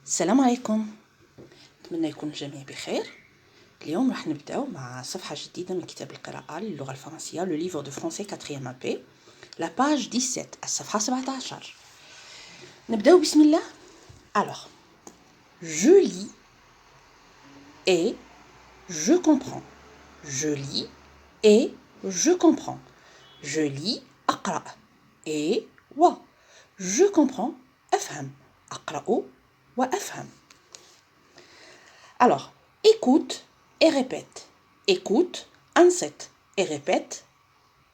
السلام عليكم. أتمنى يكون الجميع بخير. اليوم راح نبداو مع صفحة جديدة من كتاب القراءة للغة الفرنسية لو ليفر دو فرونسي 4e AP لا باج 17 الصفحة 17. نبداو بسم الله. Alors, je lis et je comprends. Je lis et je comprends. Je lis أقرأ et و je comprends أفهم. أقرأ وأفهم. Alors, écoute et répète. Écoute, انصت et répète.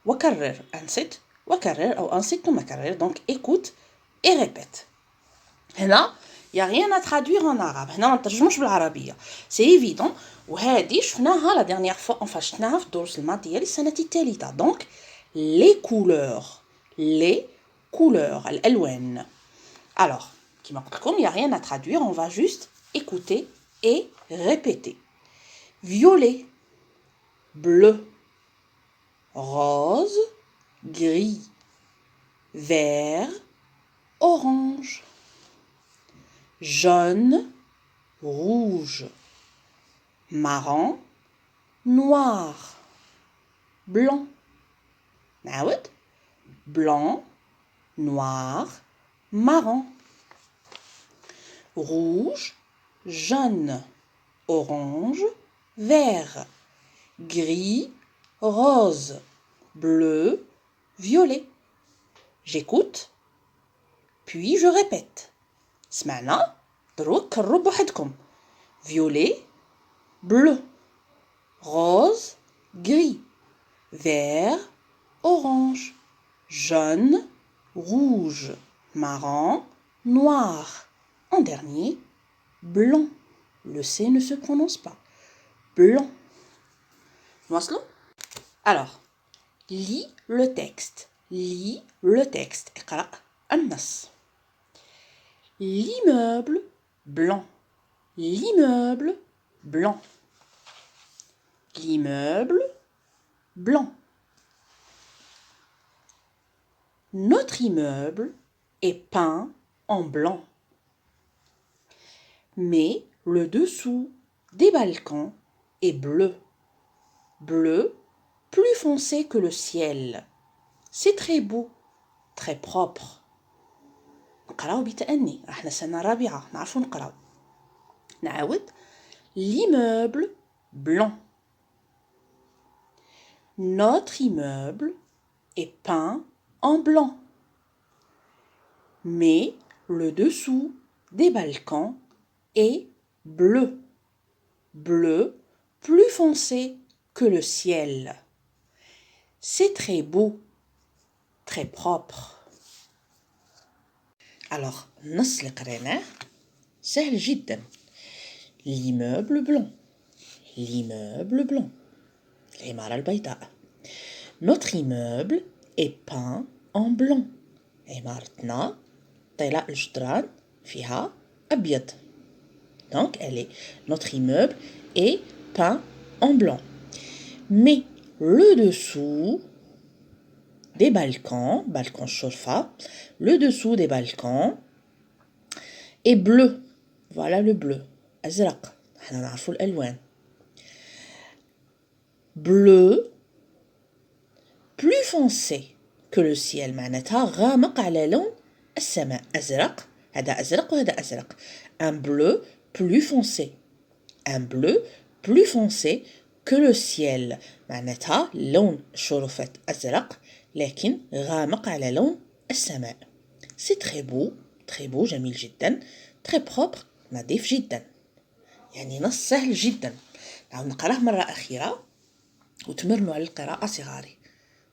وكرر انصت وكرر أو انصت ثم كرر. Donc, écoute et répète. هنا y a rien à traduire en arabe. هنا ما نترجموش بالعربية. C'est évident. وهذه شفناها la dernière fois. Enfin, شفناها في الدروس الماضية للسنة الثالثة. Donc, les couleurs. Les couleurs. الألوان. Alors, كما قلت لكم, y a rien à traduire. On va juste écouter et répéter. Violet, bleu, rose, gris, vert, orange, jaune, rouge, marron, noir, blanc. نعود. Blanc, noir, marron, rouge, jaune, orange, vert, gris, rose, bleu, violet. J'écoute, puis je répète. سمعنا دروك كرروا بوحدكم. Violet, bleu, rose, gris, vert, orange, jaune, rouge, marron, noir. En dernier, blanc. Le C ne se prononce pas. Blanc. نواصلوا. Alors, lis le texte. Lis le texte. اقرأ النص. L'immeuble blanc. L'immeuble blanc. L'immeuble blanc. Notre immeuble est peint en blanc. Mais le dessous des balcons est bleu. Bleu plus foncé que le ciel. C'est très beau, très propre. نقراو بتأني. احنا سنة رابعة نعرفو نقراو. نعاود. L'immeuble blanc. Notre immeuble est peint en blanc. Mais le dessous des balcons est bleu. Bleu plus foncé que le ciel. C'est très beau, très propre. Alors, النص اللي قريناه سهل جدا. L'immeuble blanc. L'immeuble blanc. العمارة البيضاء. Notre immeuble est peint en blanc. عمارتنا طلاء الجدران فيها أبيض. Donc, notre immeuble est peint en blanc. Mais le dessous des balcons, balcon الشرفة, le dessous des balcons est bleu. Voilà le bleu. أزرق. احنا نعرفوا الألوان. Bleu plus foncé que le ciel. معناتها غامق على لون السماء. أزرق. هذا أزرق وهذا أزرق. Un bleu plus foncé. Un bleu plus foncé que le ciel. معناتها لون شرفة أزرق لكن غامق على لون السماء. C'est très beau. Très beau. جميل جدا. Très propre. نظيف جدا. يعني نص سهل جدا. نعاود نقراه مرة أخيرة وتمرنوا على القراءة صغاري.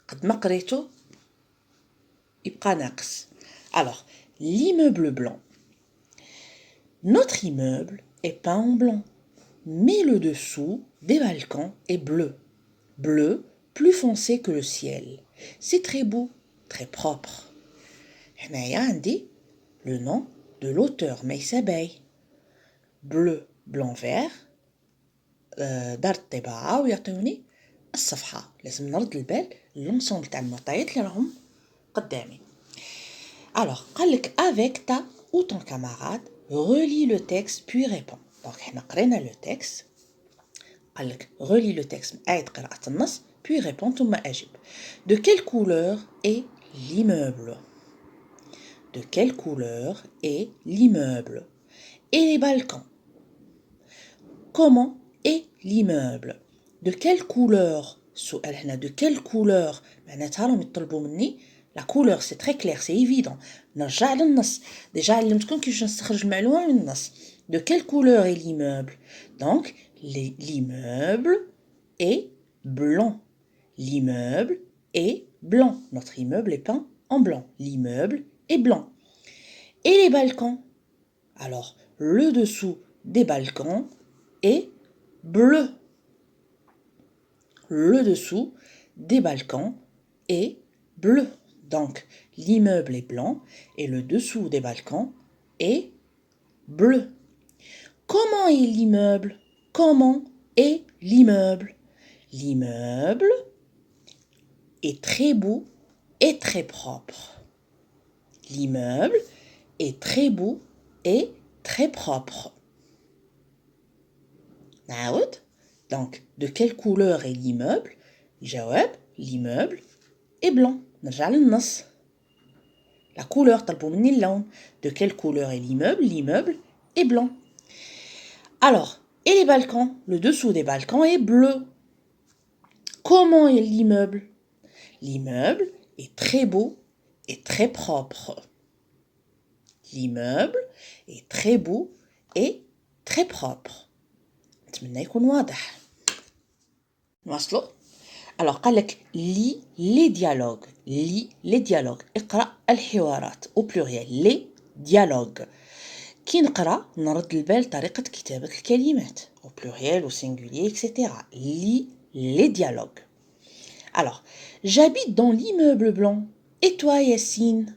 قد ما قريته يبقى ناقص. Alors, l'immeuble blanc. Notre immeuble est peint en blanc. Mais le dessous des balcons est bleu. Bleu plus foncé que le ciel. C'est très beau, très propre. هنايا عندي le nom de l'auteur ميسة باي. Bleu, blanc, vert. دار الطباعة ويعطيوني الصفحة. لازم نرد البال لونسومبل تاع المعطيات اللي راهم قدامي. Alors, قال لك avec ta ou ton camarade relis le texte puis réponds. Donc حنا قرينا le texte. قال لك relis le texte أعد قراءة النص puis réponds ثم أجب. De quelle couleur est l'immeuble? De quelle couleur est l'immeuble? Et les balcons? Comment est l'immeuble? De quelle couleur? السؤال هنا de quelle couleur معناتها راهم يطلبوا مني la couleur c'est très clair c'est évident نرجع للنص déjà علمتكم كيفاش نستخرج المعلومة من النص. De quelle couleur est l'immeuble? Donc l'immeuble est blanc. L'immeuble est blanc. Notre immeuble est peint en blanc. L'immeuble est blanc. Et les balcons? Alors le dessous des balcons est bleu. Le dessous des balcons est bleu. Donc, l'immeuble est blanc et le dessous des balcons est bleu. Comment est l'immeuble? Comment est l'immeuble? L'immeuble est très beau et très propre. L'immeuble est très beau et très propre. نعاود. Donc, de quelle couleur est l'immeuble? الجواب l'immeuble est blanc. نرجع للنص. La couleur طلبوا مني اللون. De quelle couleur est l'immeuble? L'immeuble est blanc. Alors, et les balcons? Le dessous des balcons est bleu. Comment est l'immeuble? L'immeuble est très beau et très propre. L'immeuble est très beau et très propre. نتمنى يكون واضح. نواصلوا. Alors قال لك lis les dialogues. lis les dialogues. اقرأ الحوارات au pluriel. les dialogues. كي نقرأ نرد البال طريقة كتابة الكلمات au pluriel au singulier etc. lis les dialogues. Alors, j'habite dans l'immeuble blanc. Et toi, Yassine?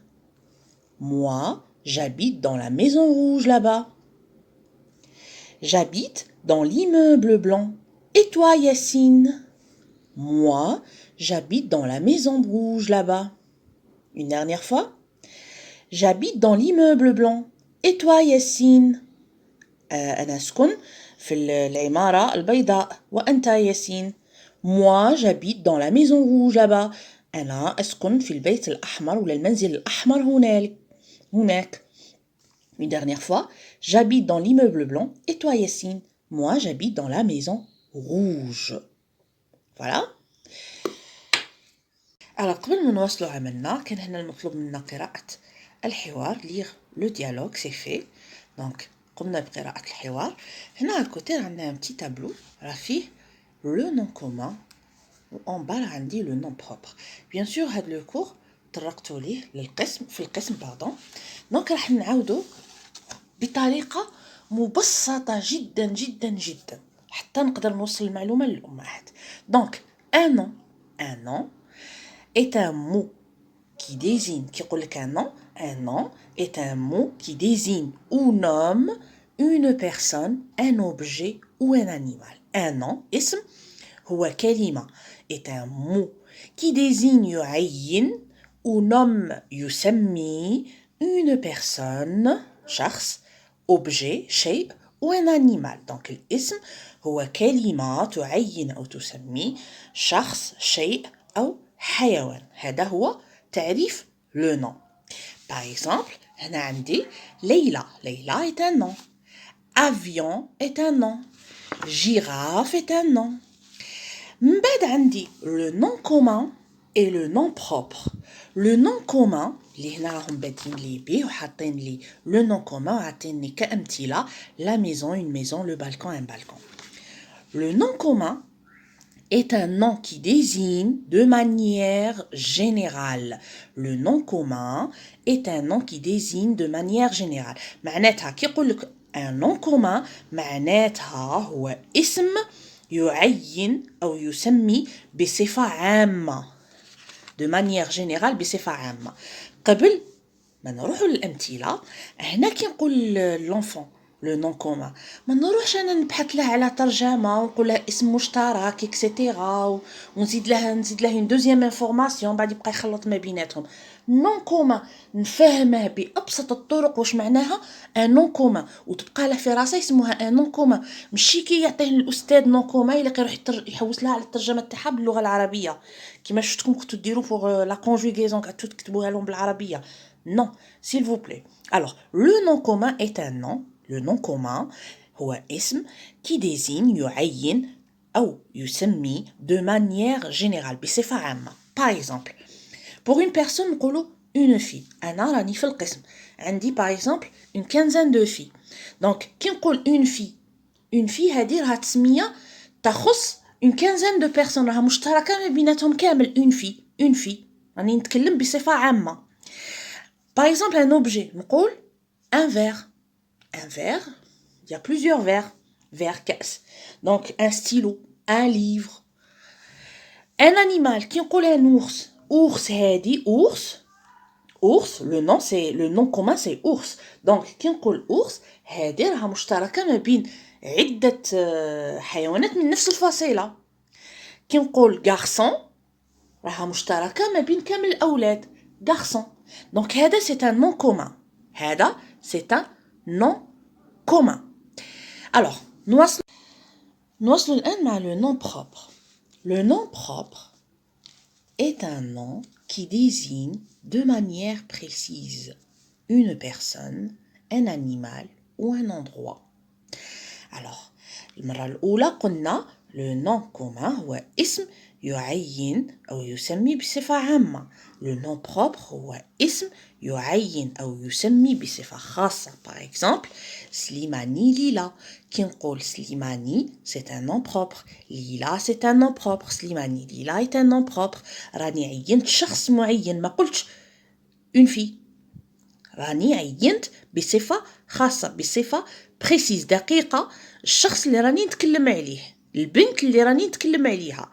Moi, j'habite dans la maison rouge là-bas. J'habite dans l'immeuble blanc. Et toi, Yassine? Moi, j'habite dans la maison rouge là-bas. Une dernière fois. J'habite dans l'immeuble blanc. Et toi, Yassine? أنا أسكن في العمارة البيضاء. وأنت ياسين? Moi, j'habite dans la maison rouge là-bas. أنا أسكن في البيت الأحمر ولا المنزل الأحمر هناك. Une dernière fois. J'habite dans l'immeuble blanc. Et toi, Yassine? Moi, j'habite dans la maison rouge. Voilà. Alors, قبل ما نواصلوا عملنا كان هنا المطلوب منا قراءة الحوار. lire le dialogue, c'est fait. Donc, قمنا بقراءة الحوار. هنا على الكوتي عندنا un petit tableau راه فيه le nom commun وان bas عندي le nom propre. Bien sûr هاد لو كور طرقتوا ليه في القسم باردون. دونك راح نعاودو بطريقة مبسطة جدا جدا جدا حتى نقدر نوصل المعلومة للأمهات. دونك un nom est un mot qui désigne كي يقول لك un nom est un mot qui désigne ou nomme une personne, un objet ou un animal. Un nom اسم هو كلمة est un mot qui désigne يعين ou nomme يسمي une personne شخص objet شيء ou un animal. Donc الاسم هو كلمة تعين أو تسمي شخص شيء أو حيوان. هذا هو تعريف le nom. Par exemple هنا عندي ليلى. ليلى est un nom. Avion est un nom. Girafe est un nom. من بعد عندي le nom commun et le nom propre. Le nom commun اللي هنا راهم بادين لي بيه وحاطين لي le nom commun وعاطيني كأمثلة la maison, une maison, le balcon, un balcon. Le nom commun est un nom qui désigne de manière générale. Le nom commun est un nom qui désigne de manière générale. معناتها كي يقول لك un nom commun معناتها هو اسم يعين أو يسمي بصفة عامة. De manière générale بصفة عامة. قبل ما نروحوا للأمثلة هنا كي نقول l'enfant لو نون كومان ما نروحش انا نبحث له على ترجمه ونقول له اسم مشترك اكسيتيرا ونزيد له اون دوزيام انفورماسيون بعد يبقى يخلط ما بيناتهم نون كومان نفهمه بابسط الطرق واش معناها ان نون كومان وتبقى له في راسه يسموها ان نون كومان ماشي كي يعطيه الاستاذ نون كومان الا يروح يحوس لها على الترجمه تاعها باللغه العربيه كيما شفتكم كنتو ديروا فوغ لا كونجوغيزون قعدتو تكتبوها لهم بالعربيه نو s'il vous plaît alors le nom commun est un nom. Le nom commun هو اسم qui désigne يعين أو يسمي de manière générale بصفة عامة. Par exemple, pour une personne نقولوا une fille. أنا راني في القسم عندي par exemple une quinzaine de filles. Donc كي نقول une fille هذه راها تسمية تخص une quinzaine de personnes راها مشتركة ما بيناتهم كامل une fille راني نتكلم بصفة عامة. Par exemple un objet نقول un verre. Un verre, il y a plusieurs verres. Verre, casse. Donc, un stylo, un livre. Un animal, qui on un ours. Ours, هادي, ours. Ours, le nom commun, c'est ours. Donc, qui on ours, هادي راها مشتركة ما بين عدة حيوانات من نفس الفصيلة. كي نقول garçon, راها مشتركة ما بين كامل الأولاد. Garçon. Donc, هذا c'est un nom commun. هذا c'est un nom commun. Alors, نواصل الآن مع le nom propre. Le nom propre est un nom qui désigne de manière précise une personne, un animal ou un endroit. Alors, المرة الأولى قلنا le nom commun هو اسم يعين أو يسمي بصفة عامة. Le nom propre هو اسم يعين أو يسمي بصفة خاصة. Par exemple, سليماني ليلى. كي نقول سليماني c'est un nom propre. ليلى c'est un nom propre. سليماني ليلى est un nom propre. راني عينت شخص معين ما قلتش une fille. راني عينت بصفة خاصة بصفة précise دقيقة الشخص اللي راني نتكلم عليه البنت اللي راني نتكلم عليها.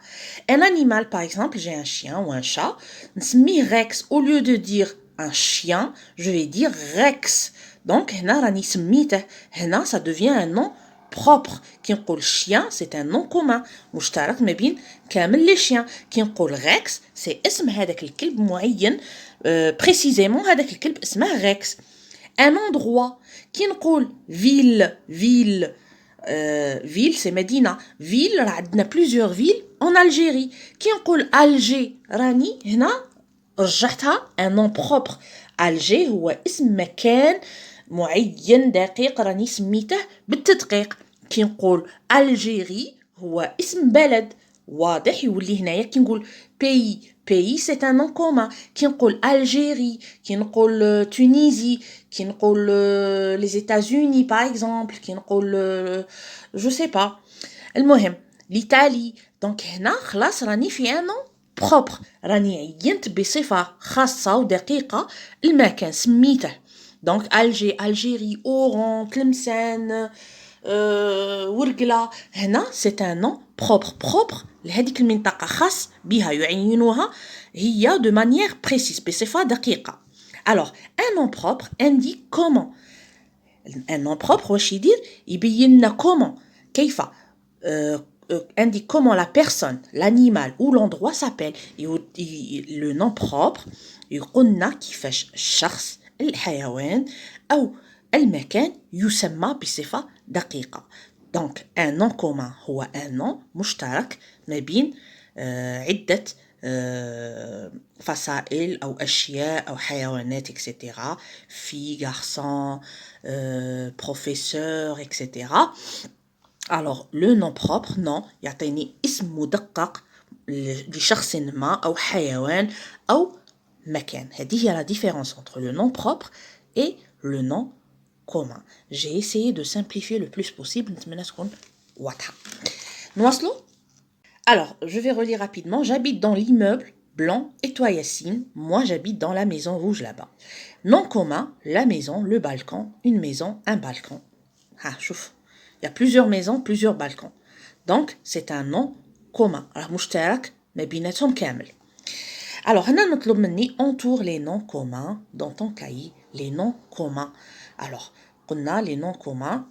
Un animal par exemple, j'ai un chien ou un chat, نسميه Rex. Au lieu de dire un chien, je vais dire Rex. Donc هنا راني سميته. هنا ça devient un nom propre. كي نقول chien, c'est un nom commun مشترك ما بين كامل les chiens. كي نقول Rex, c'est اسم هذاك الكلب معين précisément هذاك الكلب اسمه Rex. Un endroit. كي نقول ville c'est مدينة. ville راه عندنا plusieurs villes en Algérie. كي نقول Alger راني هنا رجعتها un nom propre. Alger هو اسم مكان معين دقيق راني سميته بالتدقيق. كي نقول Algérie هو اسم بلد واضح يولي هنايا. كي نقول pays c'est un nom commun. كي نقول Algérie, كي نقول Tunisie, كي نقول les États-Unis par exemple, كي نقول je sais pas. المهم l'Italie. donc هنا خلاص راني في un nom propre. راني عينت بصفة خاصة ودقيقة المكان سميته. donc Algérie, Oran, تلمسان ورقلة. هنا c'est un nom propre لهذيك المنطقة خاص بها يعينوها هي de manière précise بصفة دقيقة. alors un nom propre indique comment. un nom propre واش يدير يبين لنا comment كيف indique comment la personne, l'animal ou l'endroit s'appelle. le nom propre يقولنا كيفاش الشخص الحيوان أو المكان يسمى بصفة دقيقة. donc un nom commun هو un nom مشترك ما بين عدة فصائل أو أشياء أو حيوانات etc. fille, garçon, professeur etc. alors le nom propre non يعطيني اسم مدقق لشخص ما أو حيوان أو مكان. هذه هي la différence entre le nom propre et le nom commun. J'ai essayé de simplifier le plus possible. نتمنى تكون واضحة. نواصلوا. alors je vais relire rapidement. j'habite dans l'immeuble blanc et toi Yassine, moi j'habite dans la maison rouge là-bas. nom commun, la maison, le balcon, une maison, un balcon. شوف il y a plusieurs maisons, plusieurs balcons. donc c'est un nom commun. راه مشترك ما بيناتهم كامل. alors هنا نطلب مني entoure les noms communs dans ton cahier. les noms communs. alors قلنا les noms communs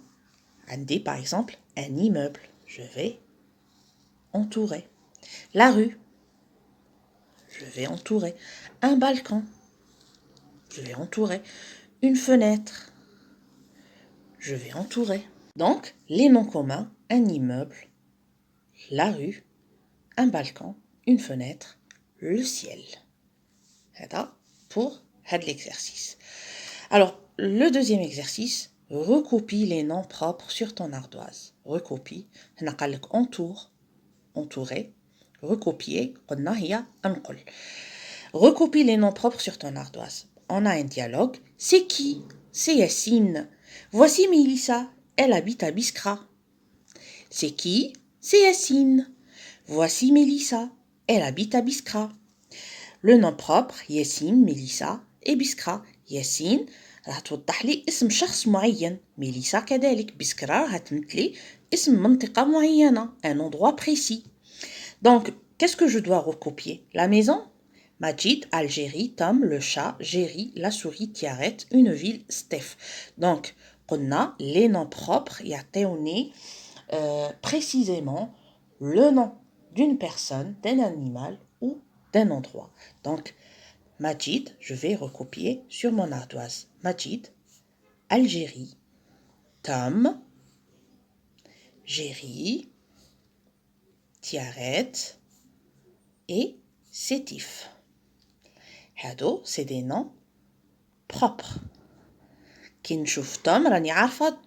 عندي par exemple un immeuble, je vais entourer. La rue, je vais entourer. Un balcon, je vais entourer. Une fenêtre, je vais entourer. Donc, les noms communs, un immeuble, la rue, un balcon, une fenêtre, le ciel. Voilà pour l'exercice. Alors, le deuxième exercice, recopie les noms propres sur ton ardoise. Recopie, هنا قال لك entoure, entourer, recopier, قلنا هي انقل. Recopie les noms propres sur ton ardoise. On a un dialogue. C'est qui? C'est Yassine. Voici Mélissa, elle habite à Biskra. C'est qui? C'est Yassine. Voici Mélissa, elle habite à Biskra. Le nom propre Yassine, Mélissa et Biskra. Yassine راح توضح لي اسم شخص معين. ميليسا كذلك. بسكرة راح تمثلي اسم منطقة معينة. Un endroit précis. Donc, qu'est-ce que je dois recopier? La maison? Majid, Algérie, Tom, le chat, Géry, la souris, Tiaret, une ville, Steph. Donc, on a les noms propres, يعطيوني précisément le nom d'une personne, d'un animal ou d'un endroit. Donc, Majid, je vais recopier sur mon ardoise. Majid, Algérie, Tom, Géry, Tiaret et Sétif. هادو c'est des noms propres. كي نشوف توم راني عارفة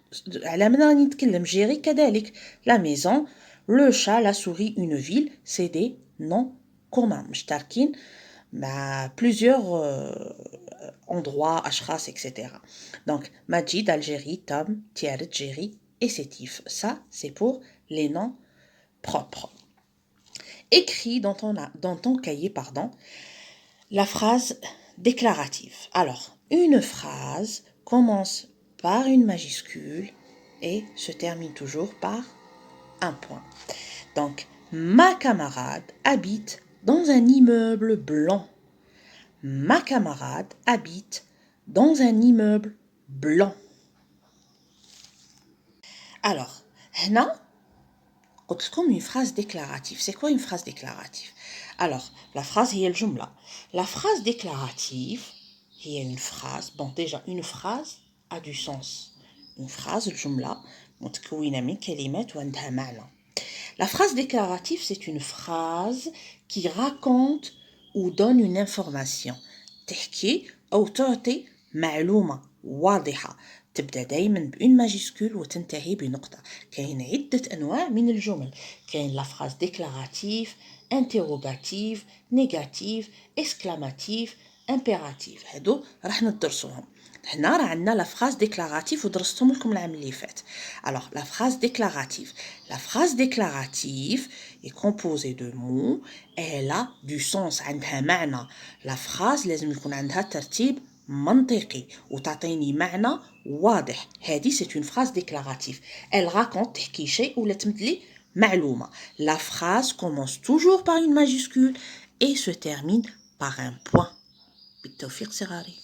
على من راني نتكلم. جيري كذلك. La maison, le chat, la souris, une ville, c'est des noms communs مشتركين مع plusieurs endroits, أشخاص, etc. Donc, Majid, Algérie, Tom, Tiaret, Géry et Sétif. Ça, c'est pour les noms propres. Écris dans ton cahier, la phrase déclarative. Alors, une phrase commence par une majuscule et se termine toujours par un point. Donc, ma camarade habite dans un immeuble blanc. Ma camarade habite dans un immeuble blanc. Alors, هنا قلت لكم une phrase déclarative. C'est quoi une phrase déclarative? Alors, la phrase هي الجملة. La phrase déclarative هي une phrase. Bon, déjà, une phrase a du sens. Une phrase, الجملة متكونة من كلمات وعندها معنى. La phrase déclarative, c'est une phrase qui raconte ou donne une information. تحكي أو تعطي معلومة واضحة. تبدأ دايما بأون ماجيسكول وتنتهي بنقطة. كاين عدة أنواع من الجمل. كاين لا phrase déclarative, interrogative, négative, exclamative, impérative. هادو راح ندرسوهم. هنا راه عندنا لا phrase déclarative ودرستهم لكم العام اللي فات. Alors, la phrase déclarative. La phrase déclarative est composée de mots et elle a du sens. عندها معنى. La phrase لازم يكون عندها ترتيب منطقي وتعطيني معنى واضح. هذه c'est une phrase déclarative. Elle raconte تحكي شيء ولا تمدلي معلومة. La phrase commence toujours par une majuscule et se termine par un point. بالتوفيق صغاري.